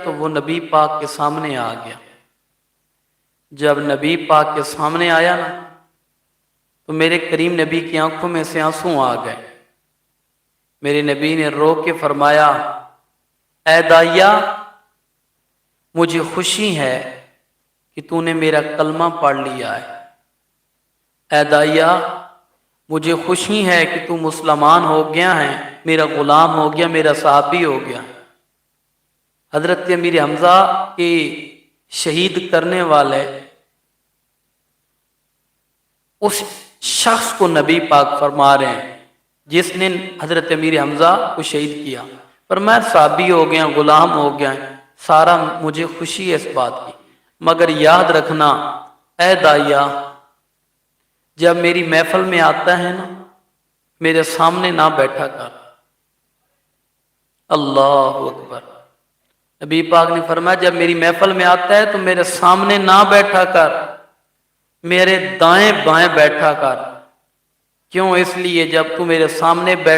تو وہ نبی پاک کے سامنے آ گیا۔ جب نبی پاک کے سامنے آیا نا تو میرے کریم نبی کی آنکھوں میں سے آنسو آ گئے۔ میرے نبی نے رو کے فرمایا، اے داعیہ، مجھے خوشی ہے کہ تو نے میرا کلمہ پڑھ لیا ہے۔ اے داعیہ، مجھے خوشی ہے کہ تو مسلمان ہو گیا ہے، میرا غلام ہو گیا، میرا صحابی ہو گیا۔ حضرت امیر حمزہ کے شہید کرنے والے اس شخص کو نبی پاک فرما رہے ہیں جس نے حضرت امیر حمزہ کو شہید کیا، پر میں صحابی ہو گیا، غلام ہو گیا، سارا مجھے خوشی ہے اس بات کی، مگر یاد رکھنا اے داعیہ، جب میری محفل میں آتا ہے نا میرے سامنے نہ بیٹھا کر۔ اللہ اکبر۔ نبی پاک نے فرمایا جب میری محفل میں آتا ہے تو میرے سامنے نہ بیٹھا کر، میرے دائیں بائیں بیٹھا کر۔ کیوں؟ اس لیے جب تو میرے سامنے بیٹھ